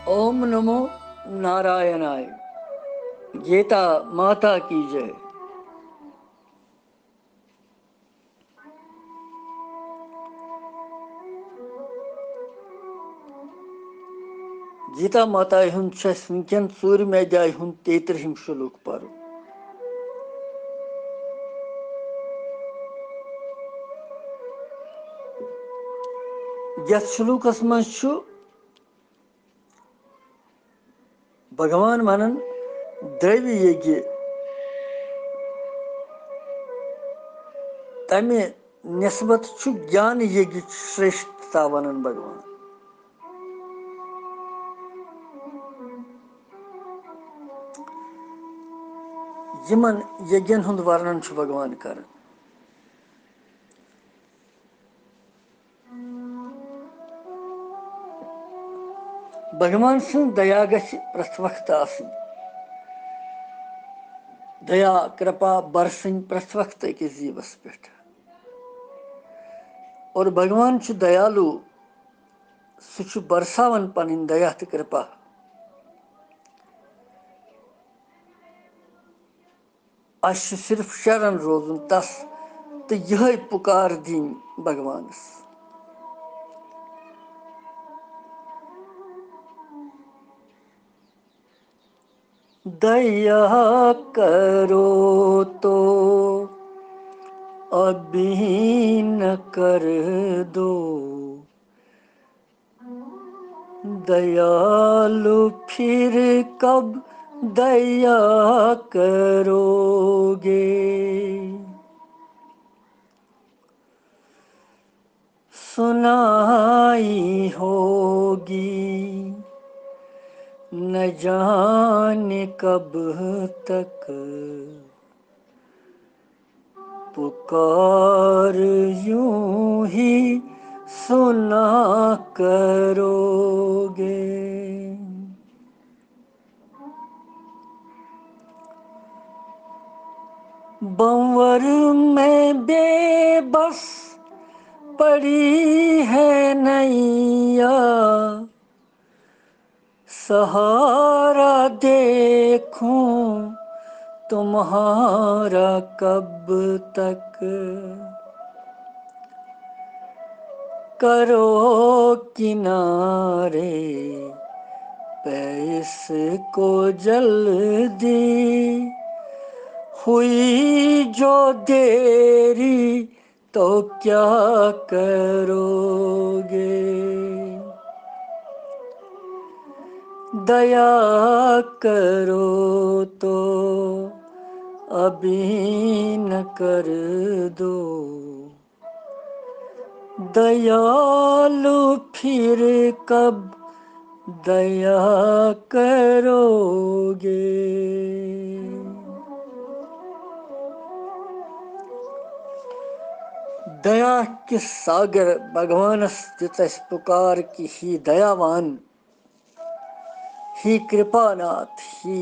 ओम नमो नारायणाय। गीता माता की जय। गीता माता वनकन 4 अध्याय 33 श्लोक पर। यथ श्लोकस मज भगवान वनन द्रव्य यज्ञ तमे निस्बत ज्ञान यज्ञ श्रेष्ठता वनन भगवान। यमन यज्ञन हुंद वर्णन भगवान कर। भगवान सं दया गछ प्रथ वक्त आसनी। दया कृपा बरसन प्रथ वक्त अकिस जीवस पे। और भगवान दयालु सह बरसावन पन दया तो कृपा। अस सिर्फ शरण रोजन तस तो यह पुकार दिन भगवानस। दया करो तो अभी न कर दो, दयालु फिर कब दया करोगे। सुनाई होगी न जाने कब तक, पुकार यूं ही सुना करोगे। बंवर में बेबस पड़ी है नैया, सहारा देखूं तुम्हारा कब तक। करो किनारे पैस को जल्दी, हुई जो देरी तो क्या करोगे। दया करो तो अभी न कर दो, दयालु फिर कब दया करोगे। दया के सागर भगवानस दितस पुकार की ही दयावान, ही कृपानाथ, ही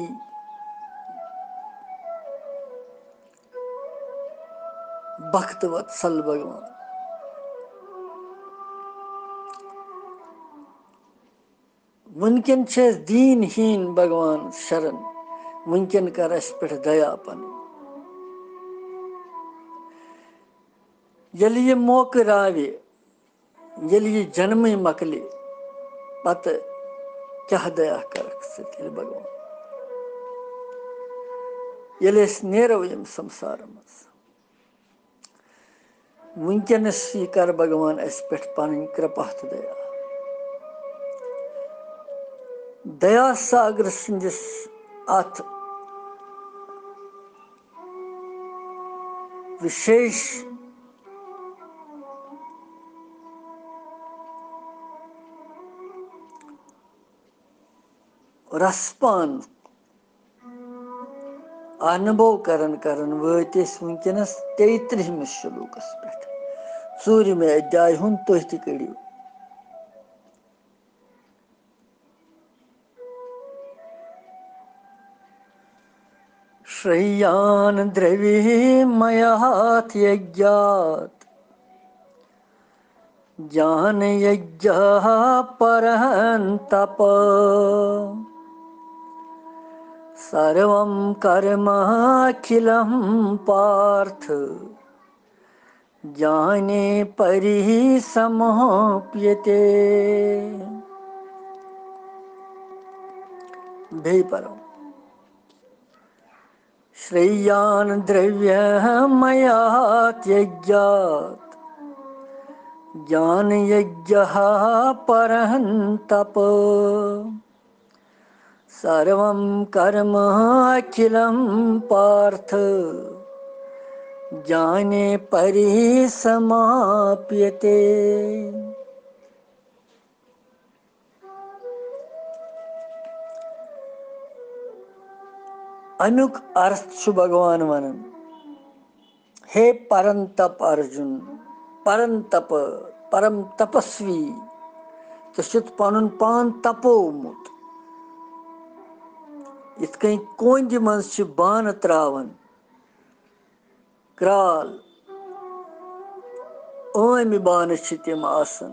भक्तवत्सल भगवान। वनकन दीनहीन भगवान शरण, वनकन कर अस पे दया पन। यदि ये मौके रावे, यदि ये जन्म मकले पत क्या दया कर भगवान। यदि अस नेरो यम संसार मज, वनकनस यह कर भगवान अस पे पन कृपा तो दया। दया सागर सिंदिस अथ विशेष रसपान अनुभव करन वस वनकनस 33 श्लोकस पे 4 अध्याय हुन तुह ति कड़ियो। श्रेयान द्रवी मयात यज्ञात ज्ञान यज्ञ परन्तप सर्वं कर्माखिलं पार्थ ज्ञाने परिसमाप्यते। भेय परम श्रेयान् द्रव्यमया त्यज्यात् ज्ञानयज्ञः परन्तप सर्वं कर्माखिलं पार्थ ज्ञाने परिसमाप्यते। अमुक अर्थ भगवान वनन हे परंतप अर्जुन परंतप परम तपस्वी तो पन पान तपोमुत इत कहीं कोंद मज बान त्रावन क्राल आमि बान तिम आसन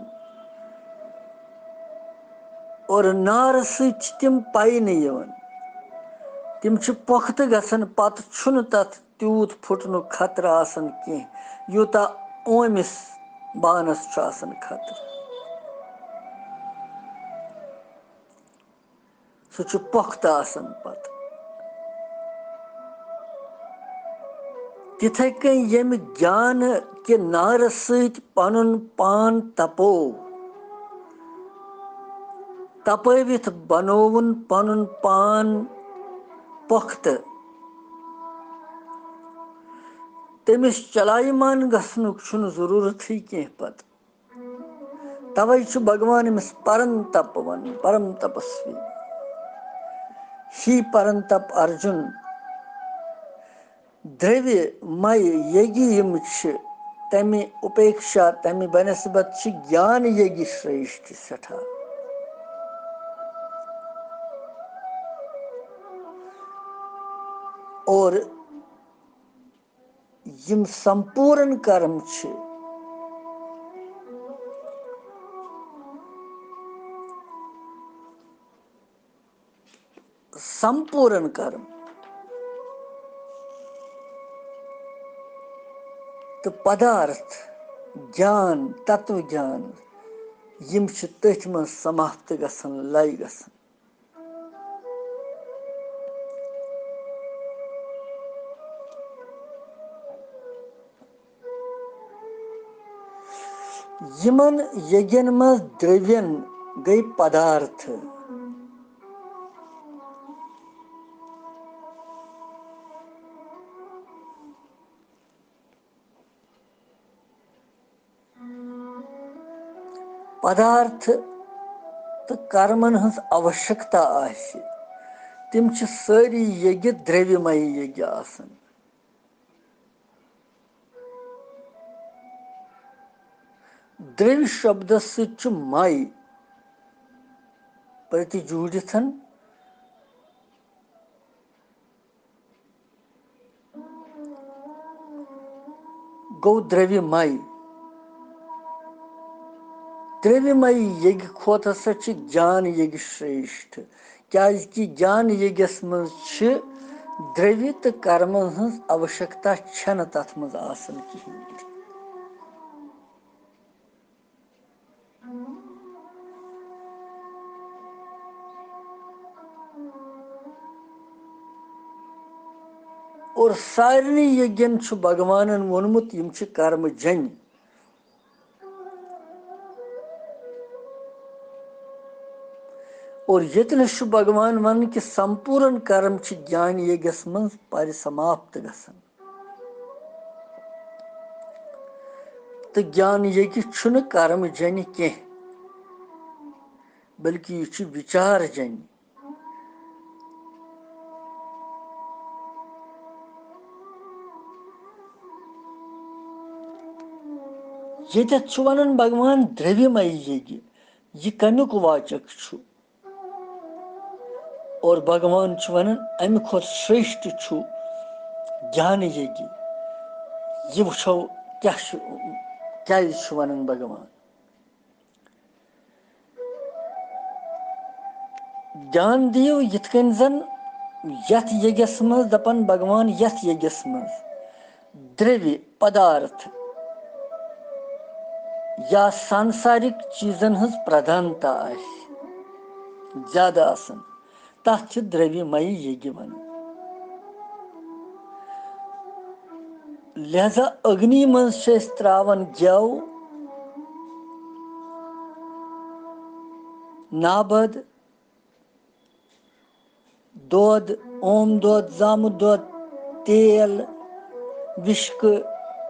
और नार सिम पाई नवन तिम पुख्त गसन पत तथ तूत फुटन खतर आसन कह यूता ओमिस बानस आसन खतर सह पुख्त आसन पत तिथे कन यम ज्ञान के नार सत पनुन पान तपो तपवित बनोवन पनुन पान पुख्त तमिस चलायमान गसनुक जरूरत ही कह पत तवे भगवान अमिस परंतप वन परम तपस्वी ही परंतप अर्जुन द्रव्य मय यज्ञ यम तमि उपेक्षा तमि बनस्बत ज्ञान यज्ञ श्रेष्ठ सठा और यम संपूर्ण कर्म संपूर्ण कर्म तो पदार्थ ज्ञान तत्व ज्ञान यम तथ मन समाप्त गसन लय गसन यमन यज्ञन मज द्रव्यन गई पदार्थ पदार्थ तो कर्मन हंस आवश्यकता आसि तिम सारी यज्ञ द्रव्यमय यज्ञ आसन द्रव्य शब्द सु मय प्रतिजूड़िथन गो द्रव्यमय द्रव्यमय यज्ञ खोत हसा ज्ञान यज्ञ श्रेष्ठ क्या कि ज्ञान यज्ञस मज द्रव्य तो कर्म हंस आवश्यकता छन तथ मज आसन कहीं और सारे यज्ञन भगवान वोनमुत यम कर्म जन और यतन भगवान वन कि संपूर्ण कर्म ज्ञान यज्ञस मज परिसमाप्त गसन तो ज्ञान यज्ञ कर्म जन कह बल्कि यह विचार जन ये वन भगवान द्रव्यमय यज्ञ यह कमुक वाचक और भगवान वन अमि खुद श्रेष्ठ ज्ञान यज्ञ यह वो क्या वन भगवान ध्यान दियो यिथ कन जन यथ यज्ञस मज दपन भगवान यथ यज्ञस मज द्रव्य पदार्थ या सांसारिक चीजन हज प्रधानता ज्यादा आसन तथ द्रव्यमय यज्ञ वन। लिहाजा अग्नि मज त्रावन गेव नाबद दोध ओम दोध जामुद दोध तेल विश्क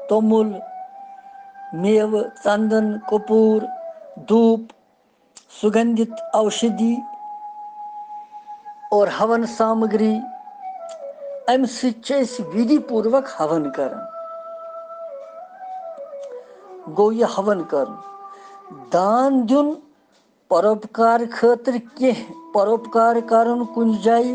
तोमुल मेव चंदन कपूर धूप सुगंधित औषधि और हवन सामग्री अम विधि पूर्वक हवन कर गो यह हवन कर दान दिन परोपकार खतर कह परोपकार करन कुन जाय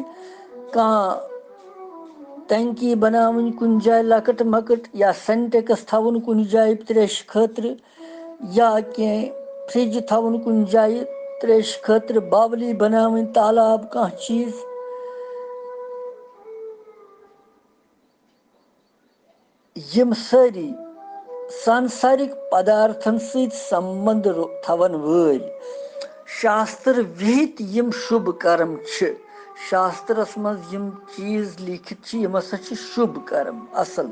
टंकी बनावन कुन जाय लकट मकट या सेंटेक्स थवन कुन जाय त्रेश खतर या के फ्रिज थवन कुन जाय त्रेश खतर बावली बनावन तालाब कह चीज यम सारी सांसारिक पदार्थन सहित संबंध थवन वल शास्त्र विहित यम शुभ कर्म छ शास्त्रस मज यम चीज लिखित यम हसा शुभ कर्म असल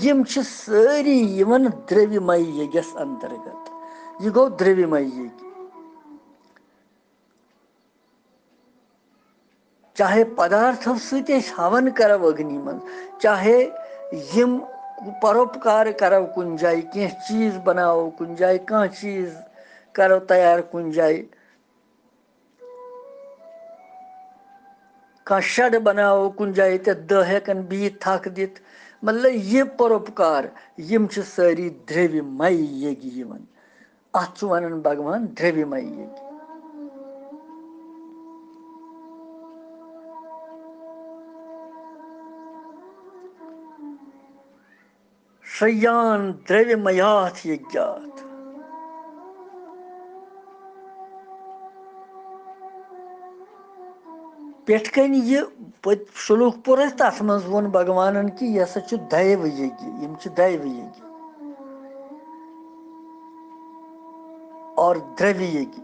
यम सारी यवन द्रव्यमय यज्ञस अंतर्गत यह गो द्रव्यमय यज्ञ चाहे पदार्थों सहित हवन करव अग्नि मन चाहे यम परोपकार करव कुन जाय कह चीज बनाओ कुन जाय कह चीज करो तैयार कुन जाय कह शड बनाओ कुन जाय ते दह हेकन बीत थक दित मतलब ये परोपकार यम सारी द्रव्यमय यज्ञ यवन अत वन भगवान द्रव्यमय यज्ञ। श्रेयान द्रव्यमयाथ यज्ञात पेटकन यह श्लोक पुर तथ मज वोन भगवान कि यह हसा दैव यज्ञ यम दैव यज्ञ और द्रव्य यज्ञ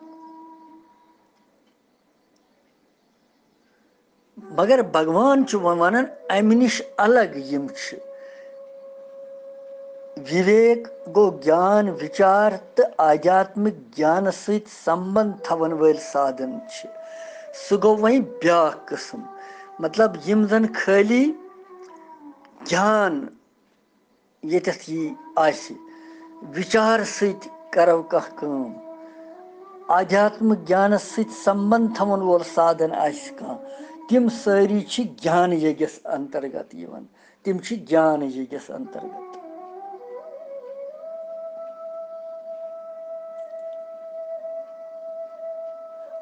मगर भगवान वन अम निश अलग यम विवेक गो ज्ञान विचार तो आध्यात्मिक ज्ञान सहित संबंध थवन वल साधन सह गो वही ब्या किस्म मतलब यम जन खाली ज्ञान यतथ यह विचार सहित करो कह काम आध्यात्मिक ज्ञान सहित संबंध थवन वोल साधन तिम सारी ज्ञान यज्ञस अंतर्गत यवन तिम ज्ञान यज्ञस अंतर्गत।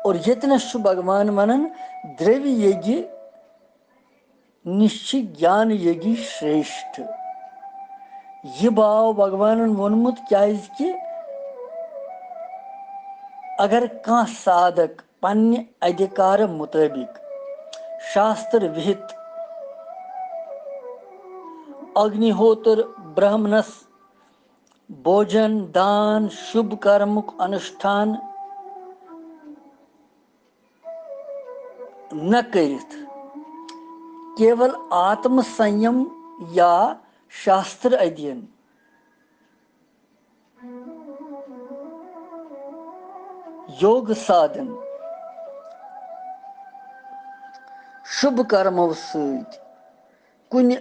और यतनस भगवान वनन द्रव्य यज्ञ निश्चित ज्ञान यज्ञ श्रेष्ठ यह भाव भगवान वोनमुत कि अगर कह साधक पन्ने अधिकार मुताबिक शास्त्र विहित अग्निहोत्र ब्राह्मणस भोजन दान शुभ कर्मुक अनुष्ठान न करित केवल आत्म संयम या शास्त्र अध्ययन योग साधन शुभ कर्मों सहित कुन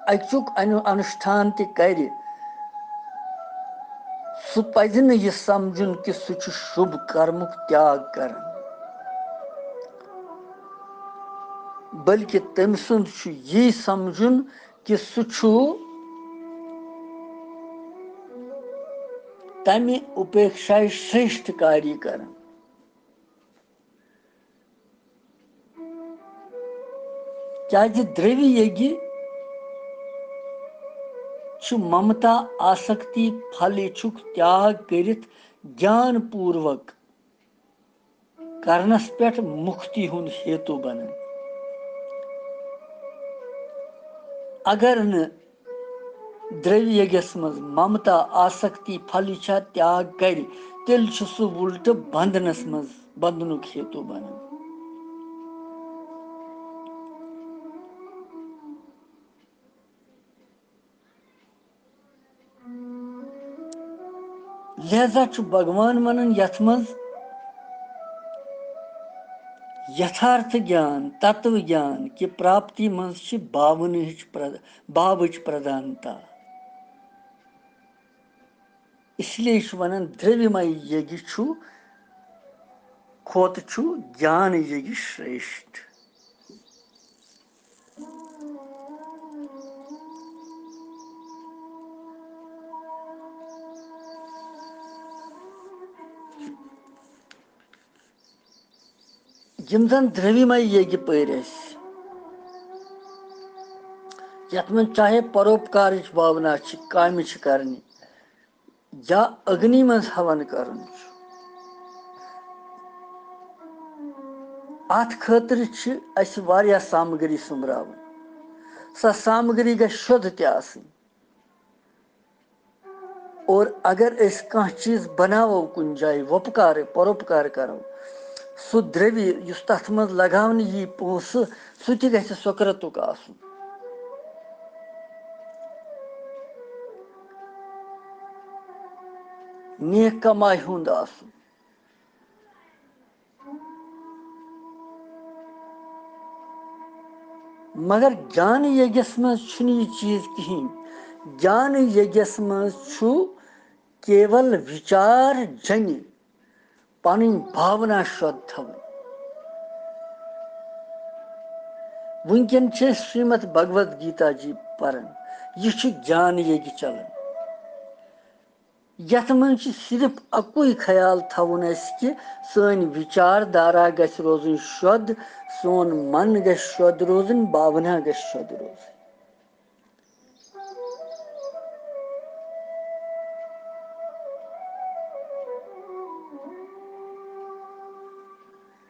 अचुक अनुष्ठान कर सह पज यह समझुन कि सह शुभ कर्मुक त्याग कर बल्कि तम सुंद यह समझुन कि सह तमि उपेक्षा श्रेष्ठ कार्य कर क्या द्रव्य यज्ञ ममता आसक्ति फल इच्छुक त्याग करित ज्ञान पूर्वक करनस पेट मुक्ति हुंद हेतु बनन। अगर न द्रव्य यज्ञस मज ममता आसक्ति फल इच्छा त्याग कर तेल सह उल्ट बंधनस मज बंधनुक हेतु बनन। लिहाजा भगवान वनन यथ मज यथार्थ ज्ञान तत्व ज्ञान की प्राप्ति मज भावच प्रधानता। इसलिए वनन द्रव्यमय यज्ञ खोत ज्ञान यज्ञ श्रेष्ठ। यम जन द्रव्यमय यज्ञ पर यथ मन चाहे परोपकार भावना काम करनी या अग्नि मज हवन करन अत खतर वारिया सामग्री सुमरावन। सा सामग्री गई शुद्ध ते आसनी। और अगर कह चीज बनावो कुन जाय वपकार परोपकार करो सु द्रव्य युस तथ मज लगावन यी पोस सु ते गछ स्वकृतुक आसुन। नेक कमाई हुंद आसुन। मगर ज्ञान यज्ञस मज यह चीज कहीं। ज्ञान यज्ञस मज केवल विचार जन पन भावना शुद्ध थवन। वुनकन श्रीमद भगवद गीता जी परन यह ज्ञान यज्ञ चलन। यथ मन सिर्फ अकुई ख्याल थवन कि सन विचारधारा गछ रोजन शुद्ध सोन मन गछ शुद्ध रोजन भावना गछ शुद्ध रोजन।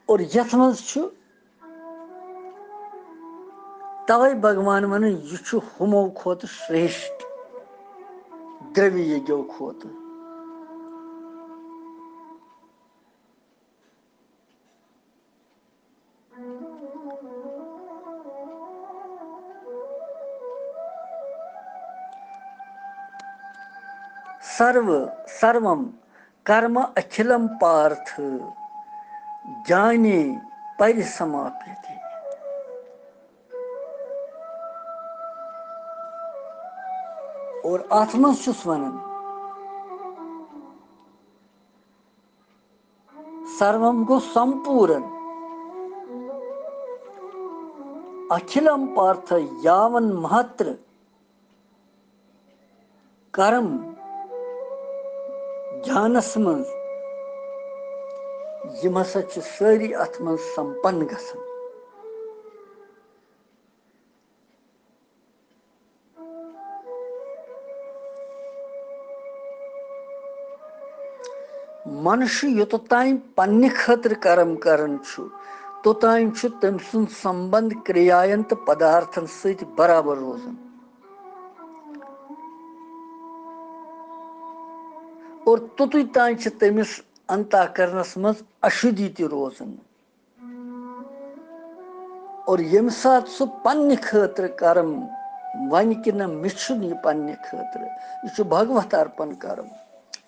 और यथ मज तवे भगवान वन यह हुमो खोत श्रेष्ठ द्रव्य यज्ञो खोत। सर्वम कर्म अखिलम पार्थ ज्ञाने परिसमाप्यते। और आत्मा वनन सर्वम गो संपूर्ण अखिलम पार्थ यावन महत्र कर्म ज्ञानस मज यम हसा सारी अथ मज संपन्न गसन। मनुष्य योतान पन्ने खतर कर्म करन तोतान तम सुन संबंध क्रियायन तो पदार्थन सत बराबर रोजन। और तुतु तान तमिस अंतःकरणस मज अशुद्धि ते रोजन। और यम सात सु पन्ने खतर कर्म वन कि न मिछुन यह पन्ने खतर यह भगवत अर्पण कर्म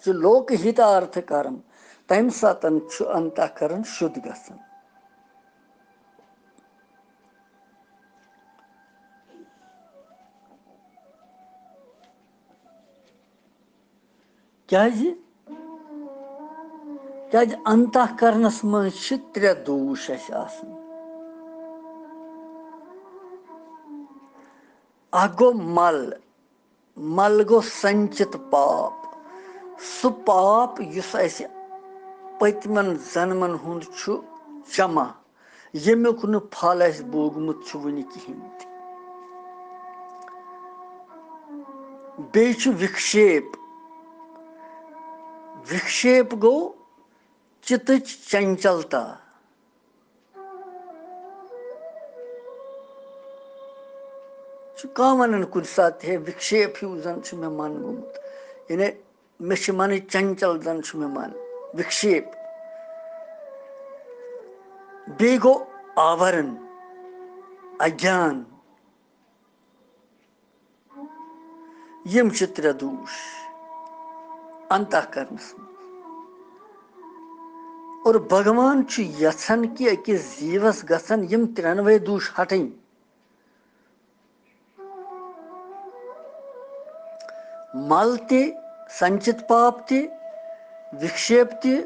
लोक हितार्थ कर्म तम सातन अंतःकरण शुद्ध गसन। क्या अंतःकरणस मज त्रे दोष गो मल मल गो संचित पाप सु पाप पतमन जन्मन हुंद जमा यमुक न फल भोगमुत वन कहें। बे विक्षेप विक्षेप गो चित चंचलता कह वन कुछ सात है विक्षेप हिव जन मे मन गुमुत यानी मे मन चंचल जन मे मन विक्षेप बे गो आवरण अज्ञान यम त्रे दूष अंतःकरणस और भगवान यछन कि अकिस जीवस गसन यम त्रेनवे दूष हटन मल ते संचित पाप ते विक्षेप ते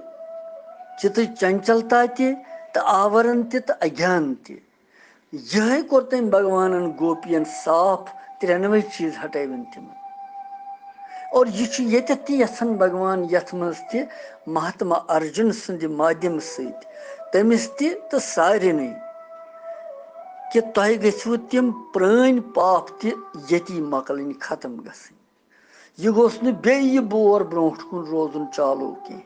चित चंचलता ते तो आवरण ते तो अज्ञान ते यह कोर तम भगवान गोपियन साफ त्रेनवे चीज हटवन तिम और यह यछन भगवान यथ मज त महात्मा अर्जुन सद माध्यम समिस तो सारे कि तुह गु तम प्रान पाप ती मकल खत्म ग यह गोस बे बोर ब्रो कुन रोजन चालू कह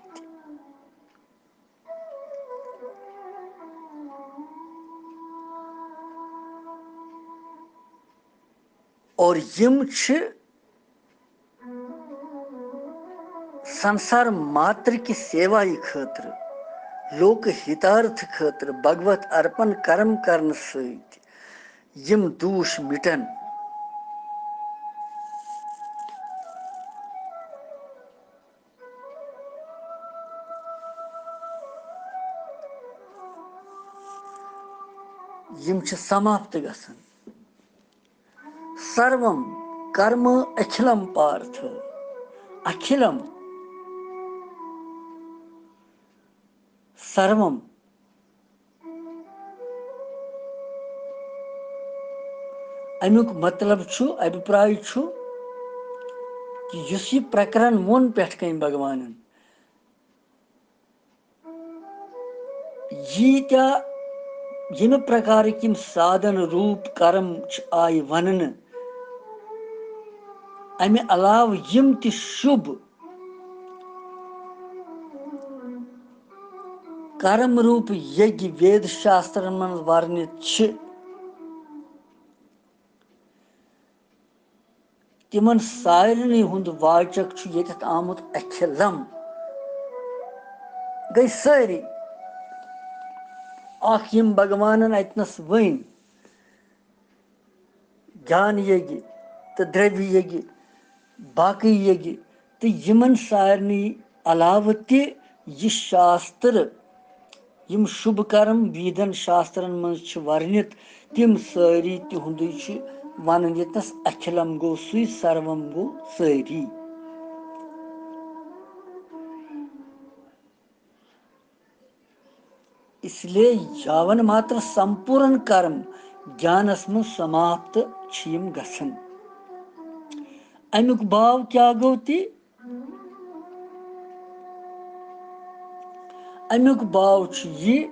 और यम संसार मात्र की सेवा खतर लोक हितार्थ खतर भगवत अर्पण कर्म करने सम दूष मिटन यम समाप्त गसन सर्वम कर्म अखिलम पार्थ अखिलम सर्वम अमुक मतलब अभिप्राय कि इस यह प्रकरण वोन पे भगवान यीत्या यम प्रकार किम साधन रूप कर्म आय वन अमे अलाव यम ति शुभ कर्म रूप यज्ञ वेद शास्त्र मन वर्णित तिमन सारनी हुंद वाचक ये आमुत अखिलम गई सारी यम भगवान अतनस वन ज्ञान यज्ञ तो द्रव्य यज्ञ बाकी यज्ञ तो यमन सारनी अलाव यह शास्त्र यम शुभ कर्म वेदन शास्त्रन मज वर्णित तिम सारी तिहुंद वन यतनस अखिलम गो सुई सर्वम गो सारी इसलिए यावन मात्र संपूर्ण कर्म ज्ञानस में समाप्त गसन अमुक भाव क्या गो अमुक भाव यह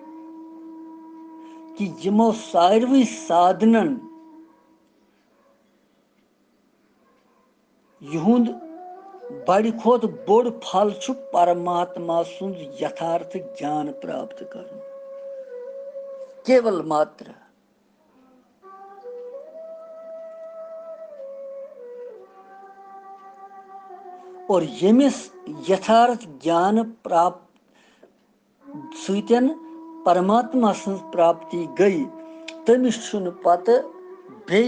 कि यमो सारवी साधनन युहुंद बड़ खोत बोड़ फल परमात्मा सुंद यथार्थ ज्ञान प्राप्त कर केवल मात्र और यमिस यथार्थ ज्ञान प्राप्त सतन परमात्मा सं प्राप्ति गई तमिस पत बे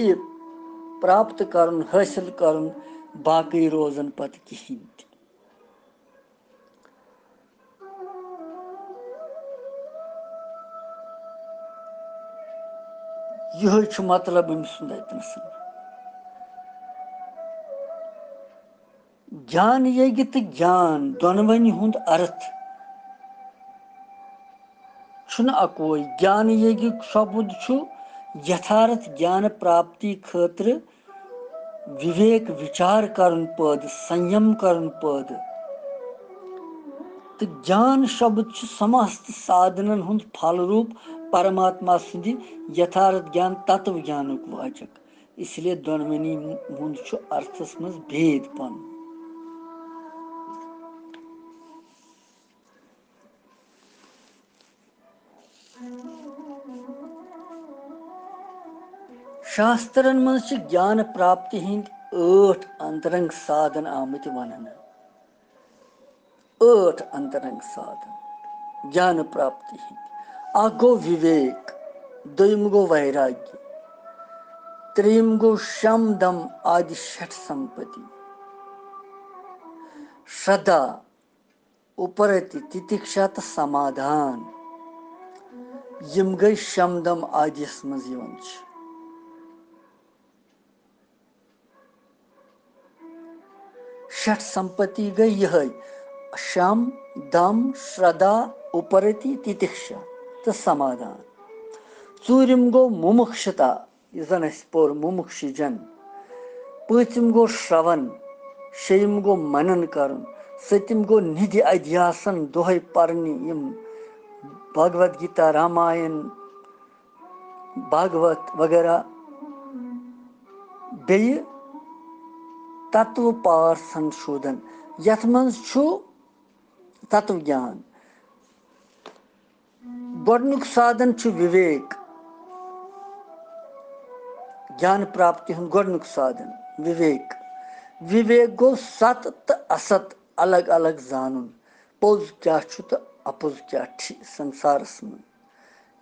प्राप्त कर हासिल कर बाकी रोजन पत कहें यह मतलब अतनस ज्ञान यज्ञ तो ज्ञान दोनवनी हुंद अर्थ अकोई ज्ञान यज्ञ शब्द यथार्थ ज्ञान प्राप्ति खतर विवेक विचार करन पद संयम करन पद तो ज्ञान शब्द समस्त साधनन हुंद फल रूप परमात्मा सुंदी यथार्थ ज्ञान तत्व ज्ञानुक वाचक इसलिए दोनवनी हुंद अर्थस मज भेद पन शास्त्रन मज ज्ञान प्राप्ति हिंद 8 अंतरंग साधन आमत वन। 8 अंतरंग साधन ज्ञान प्राप्ति हिंद। अख गो विवेक, दोयम गो वैराग्य, त्रीम गो शम दम आदि 6 संपत्ति, श्रद्धा, उपरति, तितिक्षा तो समाधान, यम गई शम दम आदिस मज यवन छ। षठ संपत्ति गई यह शम दम श्रद्धा उपरति तितिक्षा तो समाधान। चूरिम गो मुमुक्षता जन पोर मुमुक्षि जन। पांचम गो श्रवण, शेयम गो मनन करन, सतम गो निधि अध्यासन दोहे परनी यम भगवत गीता रामायण भागवत वगैरह। बेय तत्व पार संशोधन यथ मज छु तत्व ज्ञान। गोडनुक साधन छु विवेक, ज्ञान प्राप्ति हूं गोडनुक साधन विवेक। विवेक गो सत तो असत अलग अलग जानन, पोज क्या छु तो अपोज क्या संसारस मन।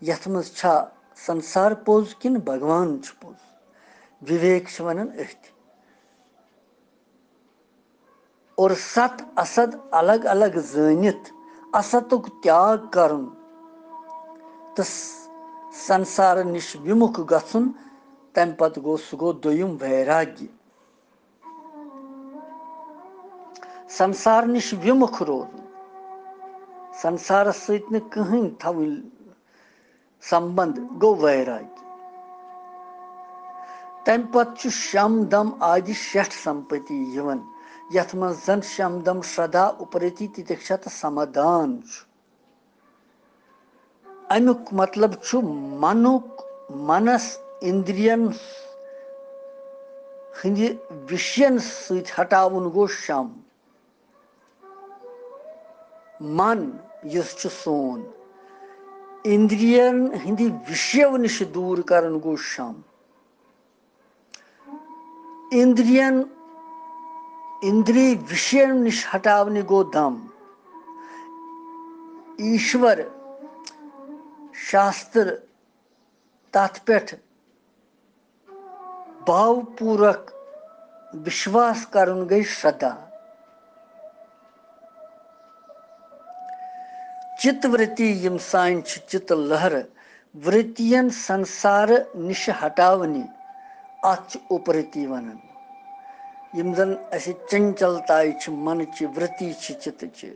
यथ मज छा संसार पोज किन भगवान छु पोज, विवेक छु वनन अथ। और सत असत अलग अलग जानित असतुक त्याग करन तो संसार निश विमुख गछुन, तम पत गो सह गो दोयम वैराग्य। संसार निश विमुख रोजन, संसार सहित न कहीं थवन संबंध गो वैराग्य। तम पत छु शम दम आदि 6 संपत्ति यवन, यथ मज जन शम दम श्रद्धा उपरति तितिक्षा तो समाधान छु। अमुक मतलब छु मनुक मनस इंद्रियन हिंद विषयन सहित हटावन गो शम। मन यस छु सोन, इंद्रियन हिंद विषय निश दूर करन गो शम। इंद्रियन इंद्रिय विषय निश हटावने गो दम। ईश्वर शास्त्र तथ पे भावपूर्वक विश्वास करन गई श्रद्धा। चित्त वृत्ति यम सान चित्त लहर वृत्तियन संसार निश हटावनी अच उपरति वनन। यम जन अस चंचलता मन च वृत्ति चित्त च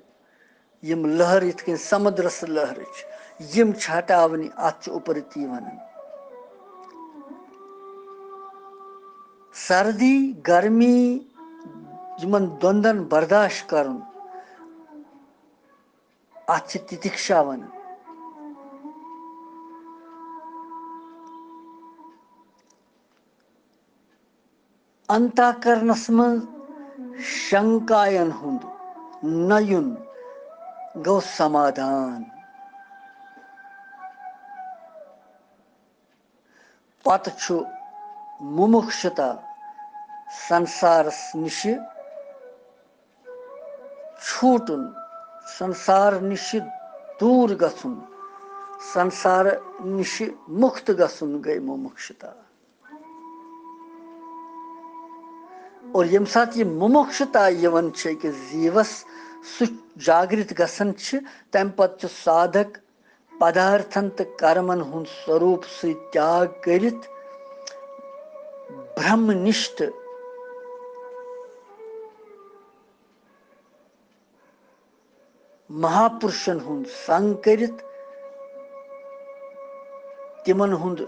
यम लहर इत समुद्रस लहर यम हटावनी अच उपरति वनन। सर्दी गर्मी यमन द्वंदन बर्दाश्त करन अच तितिक्षा वनन। अंतःकरणस मं शंकायन हुंद नयुन गो समाधान। पत छु मुमुक्षता संसार निश छूटुन, संसार निश दूर गछुन, संसार निश मुक्त गछुन गई मुमुक्षता। और यम साथ ये मुमुक्षता यवन छ कि जीवस सु जागृत गसन छ, तम पत साधक पदार्थन तो कर्मन हुंद स्वरूप से त्याग करित ब्रह्मनिष्ठ महापुरुषन हुंद संग करित तिमन हुंद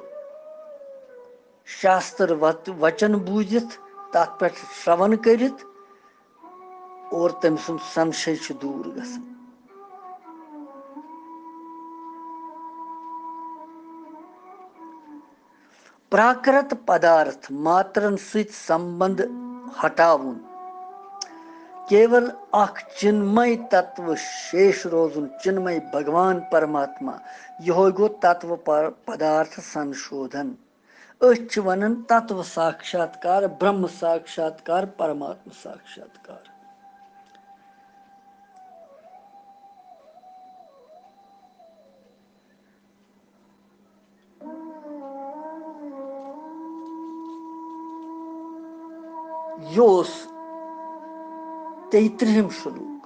शास्त्र वचन बूझित तथ पे श्रवण करित और तम सुन संशय छ दूर गसन। प्राकृत पदार्थ मात्रन सहित संबंध हटावन, केवल अख चिन्मय तत्व शेष रोजुन, चिन्मय भगवान परमात्मा यह गो तत्व पदार्थ संशोधन। वन तत्व साक्षात्कार, ब्रह्म साक्षात्कार, परमात्मा साक्षात्कार। यह 33 श्लोक।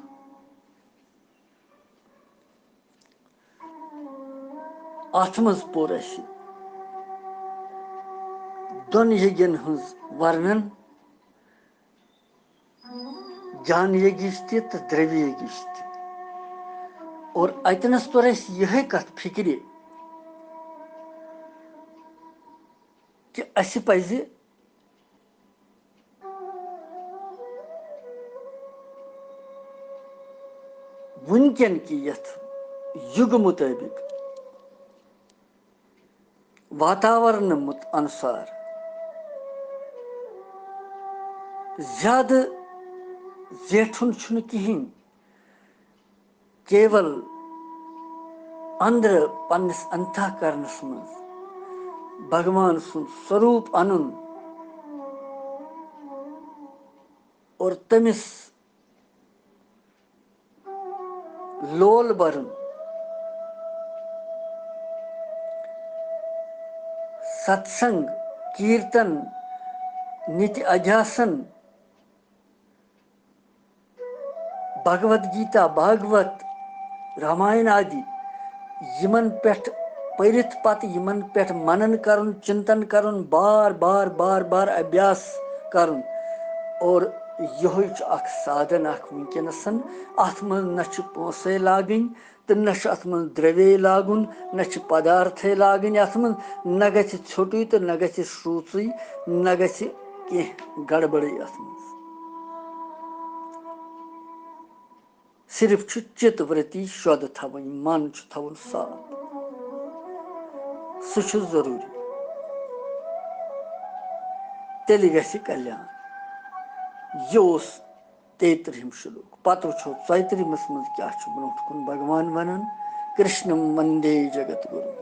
अथ मज पोर दोन यज्ञन हज वर्णन, ज्ञान यज्ञ तो द्रव्य यज्ञ। और अतनस तोर यह कथ फिक्र कि अस पज वनकन की यथ युग मुताबिक वातावरण अनुसार ज्यादा जेठुन छुन कहीं, केवल अंदर पन्नस अंतःकरणस मज भगवान सुन स्वरूप अनुन और तमिस लोल बरन। सत्संग, कीर्तन, नित्य अध्यासन, भगवद गीता, भागवत, रामायण आदि यमन पेठ परित पत यमन पेठ मनन करन, चिंतन करन, बार बार बार बार अभ्यास करन। और यह अख साधन अख वनकनसन। अत मन न पोसे लागन तो न अत मन द्रव्य लागुन, न पदार्थ लागन। अत मन न गि छोटु तो न गि श्रूच, न गि कह गड़बड़ी। अत मन सिर्फ चित वृत्ति शुद्ध थवन, मन थवन साफ, सह जरूरी। तेल गि कल्याण। यह 33 श्लोक। पत वो 34 मज क्या ब्रोह कुन भगवान वनान, कृष्ण वंदे जगत गुरु।